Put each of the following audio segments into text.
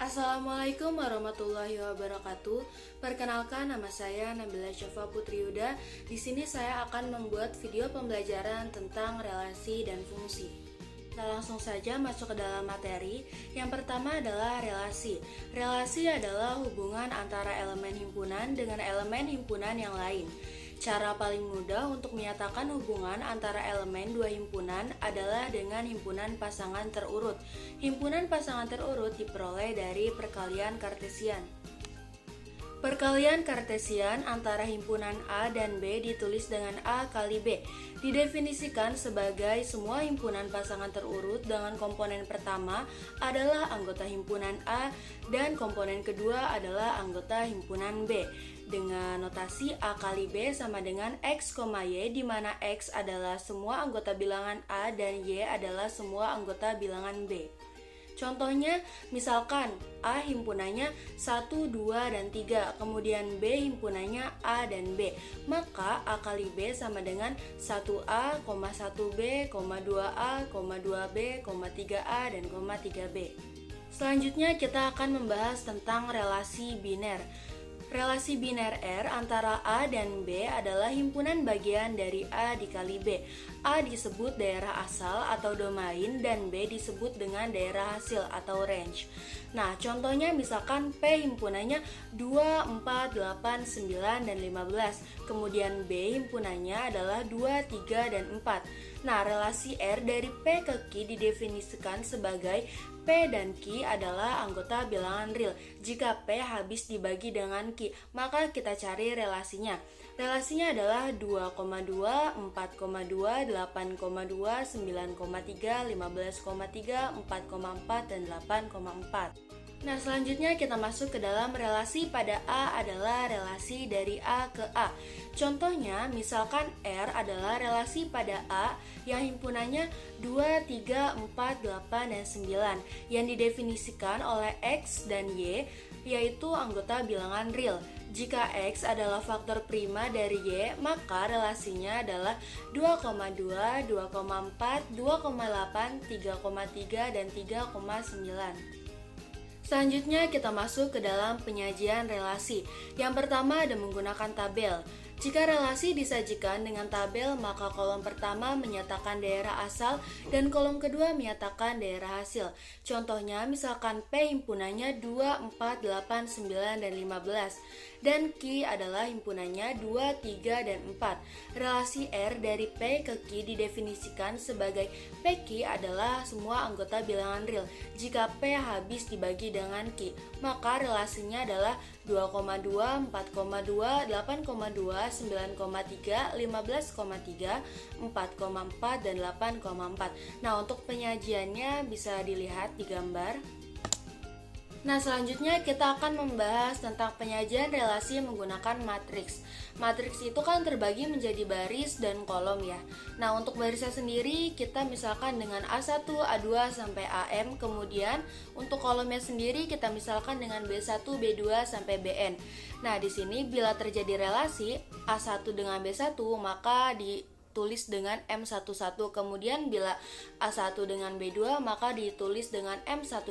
Assalamualaikum warahmatullahi wabarakatuh. Perkenalkan, nama saya Nabila Syafa Putri Yuda. Di sini saya akan membuat video pembelajaran tentang relasi dan fungsi. Kita langsung saja masuk ke dalam materi. Yang pertama adalah relasi. Relasi adalah hubungan antara elemen himpunan dengan elemen himpunan yang lain. Cara paling mudah untuk menyatakan hubungan antara elemen dua himpunan adalah dengan himpunan pasangan terurut. Himpunan pasangan terurut diperoleh dari perkalian Kartesian. Perkalian Kartesian antara himpunan A dan B ditulis dengan A kali B. Didefinisikan sebagai semua himpunan pasangan terurut dengan komponen pertama adalah anggota himpunan A dan komponen kedua adalah anggota himpunan B. Dengan notasi A kali B sama dengan X, Y, di mana X adalah semua anggota bilangan A dan Y adalah semua anggota bilangan B. Contohnya, misalkan A himpunannya 1, 2, dan 3, kemudian B himpunannya A dan B. Maka A kali B sama dengan 1A, 1B, 2A, 2B, 3A, dan 3B. Selanjutnya kita akan membahas tentang relasi biner. Relasi biner R antara A dan B adalah himpunan bagian dari A dikali B. A disebut daerah asal atau domain dan B disebut dengan daerah hasil atau range. Nah, contohnya misalkan P himpunannya 2, 4, 8, 9, dan 15. Kemudian B himpunannya adalah 2, 3, dan 4. Nah, relasi R dari P ke Q didefinisikan sebagai P dan Q adalah anggota bilangan real. Jika P habis dibagi dengan Q, maka kita cari relasinya. Relasinya adalah 2,2, 4,2, 8,2, 9,3, 15,3, 4,4, dan 8,4. Nah, selanjutnya kita masuk ke dalam relasi pada A adalah relasi dari A ke A. Contohnya, misalkan R adalah relasi pada A yang himpunannya 2, 3, 4, 8, dan 9 yang didefinisikan oleh X dan Y, yaitu anggota bilangan real. Jika X adalah faktor prima dari Y, maka relasinya adalah 2,2, 2,4, 2,8, 3,3, dan 3,9. Selanjutnya kita masuk ke dalam penyajian relasi. Yang pertama ada menggunakan tabel. Jika relasi disajikan dengan tabel, maka kolom pertama menyatakan daerah asal dan kolom kedua menyatakan daerah hasil. Contohnya misalkan P himpunannya 2, 4, 8, 9, dan 15 dan Q adalah himpunannya 2, 3, dan 4. Relasi R dari P ke Q didefinisikan sebagai PQ adalah semua anggota bilangan real. Jika P habis dibagi dengan Q, maka relasinya adalah 2,2, 4,2, 8,2, 9,3, 15,3, 4,4, dan 8,4. Nah, untuk penyajiannya bisa dilihat di gambar. Nah, selanjutnya kita akan membahas tentang penyajian relasi menggunakan matriks. Matriks itu kan terbagi menjadi baris dan kolom ya. Nah, untuk barisnya sendiri kita misalkan dengan A1, A2, sampai AM. Kemudian untuk kolomnya sendiri kita misalkan dengan B1, B2, sampai Bn. Nah, di sini bila terjadi relasi A1 dengan B1 maka ditulis dengan M11, kemudian bila A1 dengan B2 maka ditulis dengan M12,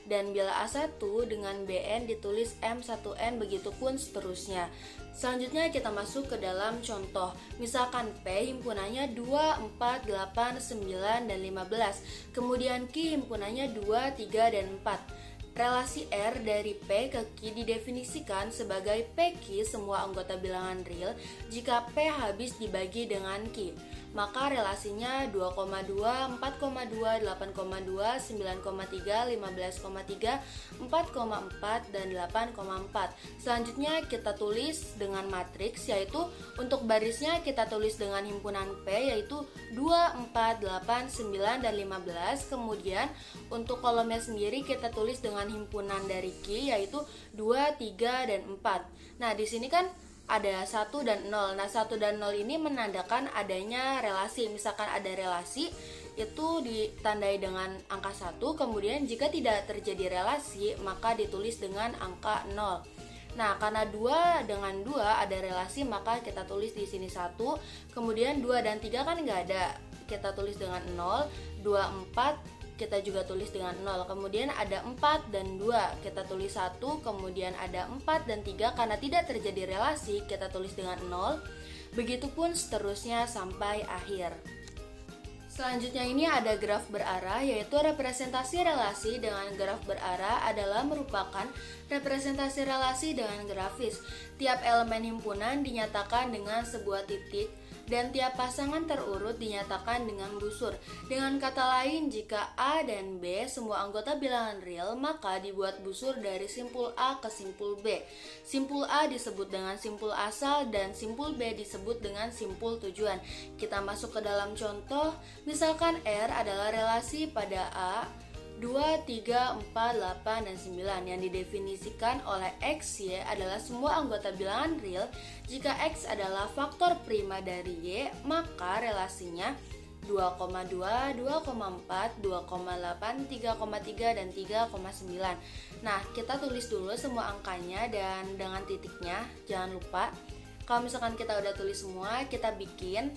dan bila A1 dengan Bn ditulis M1n, begitupun seterusnya. Selanjutnya kita masuk ke dalam contoh. Misalkan P himpunannya 2, 4, 8, 9, dan 15. Kemudian Q himpunannya 2, 3, dan 4. Relasi R dari P ke Q didefinisikan sebagai PQ semua anggota bilangan real jika P habis dibagi dengan Q. Maka relasinya 2,2, 4,2, 8,2, 9,3, 15,3, 4,4, dan 8,4. Selanjutnya kita tulis dengan matriks, yaitu untuk barisnya kita tulis dengan himpunan P yaitu 2, 4, 8, 9, dan 15. Kemudian untuk kolomnya sendiri kita tulis dengan himpunan dari Q yaitu 2, 3, dan 4. Nah, di sini kan ada 1 dan 0. Nah, 1 dan 0 ini menandakan adanya relasi. Misalkan ada relasi, itu ditandai dengan angka 1. Kemudian jika tidak terjadi relasi, maka ditulis dengan angka 0. Nah, karena 2 dengan 2 ada relasi, maka kita tulis di sini 1. Kemudian 2 dan 3 kan nggak ada. Kita tulis dengan 0, 2, 4, kita juga tulis dengan 0. Kemudian ada 4 dan 2, kita tulis 1. Kemudian ada 4 dan 3, karena tidak terjadi relasi, kita tulis dengan 0. Begitupun seterusnya sampai akhir. Selanjutnya ini ada graf berarah, yaitu representasi relasi dengan graf berarah adalah merupakan representasi relasi dengan grafis. Tiap elemen himpunan dinyatakan dengan sebuah titik dan tiap pasangan terurut dinyatakan dengan busur. Dengan kata lain, jika A dan B semua anggota bilangan real, maka dibuat busur dari simpul A ke simpul B. Simpul A disebut dengan simpul asal dan simpul B disebut dengan simpul tujuan. Kita masuk ke dalam contoh, misalkan R adalah relasi pada A 2, 3, 4, 8, dan 9 yang didefinisikan oleh X, Y adalah semua anggota bilangan real. Jika X adalah faktor prima dari Y, maka relasinya 2,2, 2,4, 2,8, 3,3, dan 3,9. Nah, kita tulis dulu semua angkanya dan dengan titiknya, jangan lupa. Kalau misalkan kita udah tulis semua, kita bikin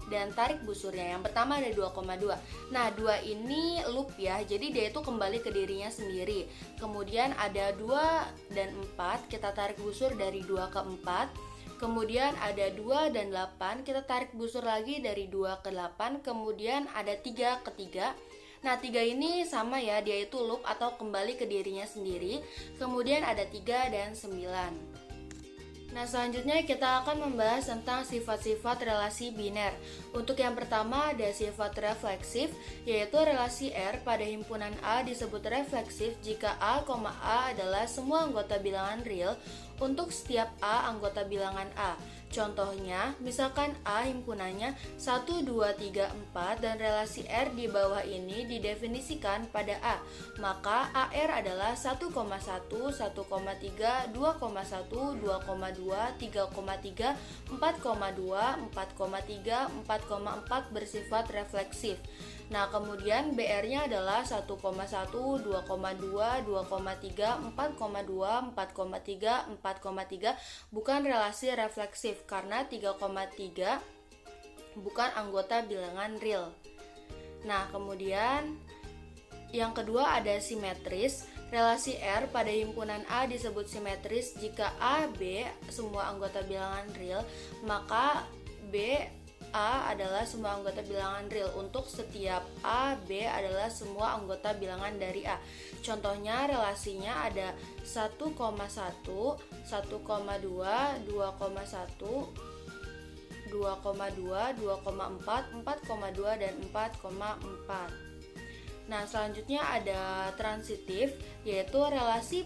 dan tarik busurnya. Yang pertama ada 2,2. Nah, 2 ini loop ya, jadi dia itu kembali ke dirinya sendiri. Kemudian ada 2 dan 4, kita tarik busur dari 2 ke 4. Kemudian ada 2 dan 8, kita tarik busur lagi dari 2 ke 8. Kemudian ada 3 ke 3. Nah, 3 ini sama ya, dia itu loop atau kembali ke dirinya sendiri. Kemudian ada 3 dan 9. Nah, selanjutnya kita akan membahas tentang sifat-sifat relasi biner. Untuk yang pertama ada sifat refleksif, yaitu relasi R pada himpunan A disebut refleksif jika A, A adalah semua anggota bilangan real untuk setiap A anggota bilangan A. Contohnya, misalkan A himpunannya 1, 2, 3, 4 dan relasi R di bawah ini didefinisikan pada A, maka AR adalah 1,1, 1,3, 2,1, 2,2, 3,3, 4,2, 4,3, 4,4 bersifat refleksif. Nah, kemudian BR-nya adalah 1,1, 2,2, 2,3, 4,2, 4,3, 4,3 bukan relasi refleksif karena 3,3 bukan anggota bilangan real. Nah, kemudian yang kedua ada simetris. Relasi R pada himpunan A disebut simetris jika A, B semua anggota bilangan real, maka B, A adalah semua anggota bilangan real untuk setiap A, B adalah semua anggota bilangan dari A. Contohnya relasinya ada 1,1, 1,2, 2,1, 2,2, 2,4, 4,2, dan 4,4. Nah, selanjutnya ada transitif, yaitu relasi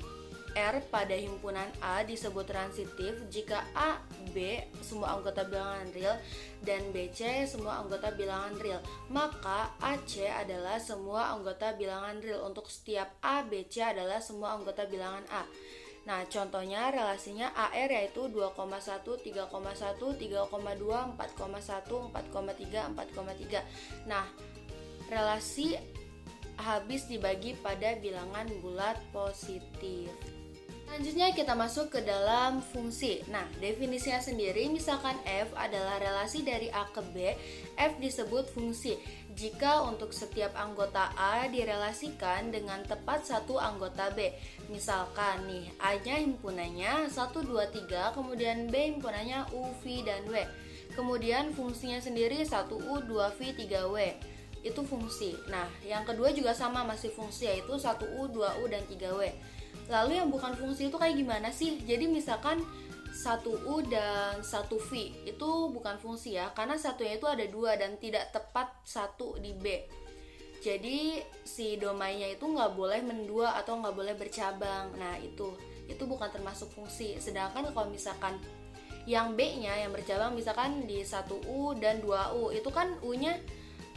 R pada himpunan A disebut transitif jika A, B semua anggota bilangan real dan BC semua anggota bilangan real, maka AC adalah semua anggota bilangan real untuk setiap A, BC adalah semua anggota bilangan A. Nah, contohnya relasinya AR yaitu 2,1, 3,1, 3,2, 4,1, 4,3, 4,3. Nah, relasi habis dibagi pada bilangan bulat positif. Selanjutnya kita masuk ke dalam fungsi. Nah, definisinya sendiri, misalkan F adalah relasi dari A ke B, F disebut fungsi jika untuk setiap anggota A direlasikan dengan tepat satu anggota B. Misalkan nih, A-nya himpunannya 1, 2, 3, kemudian B himpunannya U, V, dan W. Kemudian fungsinya sendiri 1U, 2V, 3W. Itu fungsi. Nah, yang kedua juga sama, masih fungsi, yaitu 1U, 2U, dan 3W. Lalu yang bukan fungsi itu kayak gimana sih? Jadi misalkan 1U dan 1V itu bukan fungsi ya, karena satunya itu ada 2 dan tidak tepat 1 di B. Jadi si domainnya itu nggak boleh mendua atau nggak boleh bercabang. Nah, itu bukan termasuk fungsi. Sedangkan kalau misalkan yang B-nya yang bercabang misalkan di 1U dan 2U, itu kan U-nya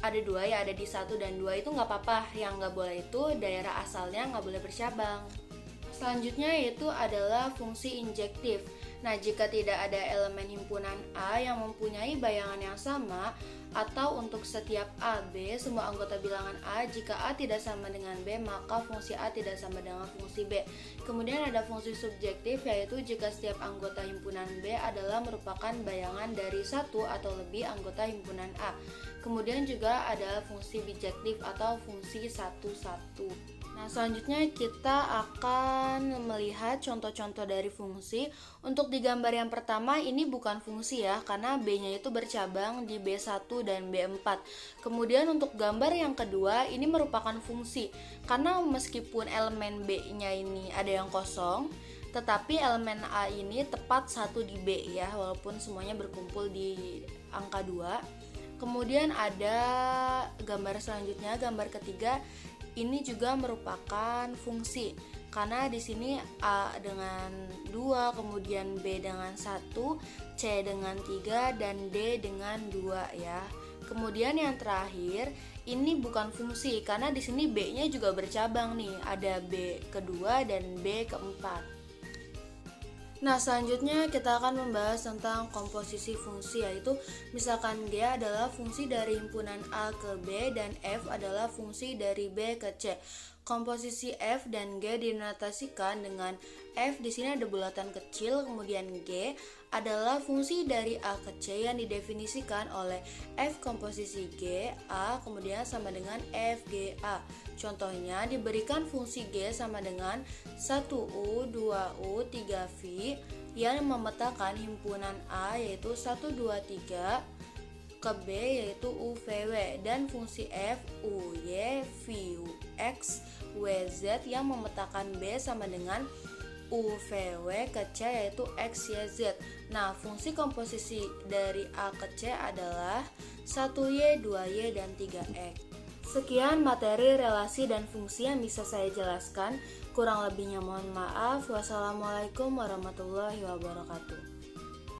ada 2 ya, ada di 1 dan 2, itu nggak apa-apa. Yang nggak boleh itu daerah asalnya nggak boleh bercabang. Selanjutnya yaitu adalah fungsi injektif. Nah, jika tidak ada elemen himpunan A yang mempunyai bayangan yang sama, atau untuk setiap A, B, semua anggota bilangan A, jika A tidak sama dengan B, maka fungsi A tidak sama dengan fungsi B. Kemudian ada fungsi subjektif, yaitu jika setiap anggota himpunan B adalah merupakan bayangan dari satu atau lebih anggota himpunan A. Kemudian juga ada fungsi bijektif atau fungsi satu-satu. Nah, selanjutnya kita akan melihat contoh-contoh dari fungsi. Untuk di gambar yang pertama ini bukan fungsi ya, karena B-nya itu bercabang di B1 dan B4. Kemudian untuk gambar yang kedua ini merupakan fungsi, karena meskipun elemen B-nya ini ada yang kosong, tetapi elemen A ini tepat satu di B ya, walaupun semuanya berkumpul di angka 2. Kemudian ada gambar selanjutnya, gambar ketiga. Ini juga merupakan fungsi karena di sini A dengan 2, kemudian B dengan 1, C dengan 3 dan D dengan 2 ya. Kemudian yang terakhir ini bukan fungsi karena di sini B-nya juga bercabang nih, ada B kedua dan B keempat. Nah, selanjutnya kita akan membahas tentang komposisi fungsi, yaitu misalkan G adalah fungsi dari himpunan A ke B dan F adalah fungsi dari B ke C. Komposisi F dan G dinotasikan dengan F di sini ada bulatan kecil, kemudian G adalah fungsi dari A ke C yang didefinisikan oleh F komposisi G, A kemudian sama dengan F, G, A. Contohnya diberikan fungsi G sama dengan 1U, 2U, 3V yang memetakan himpunan A yaitu 1, 2, 3 ke B yaitu UVW dan fungsi F, UY, VU, X, WZ yang memetakan B sama dengan UVW ke C yaitu X, Y, Z. Nah, fungsi komposisi dari A ke C adalah 1Y, 2Y, dan 3X. Sekian materi relasi dan fungsi yang bisa saya jelaskan. Kurang lebihnya mohon maaf. Wassalamualaikum warahmatullahi wabarakatuh.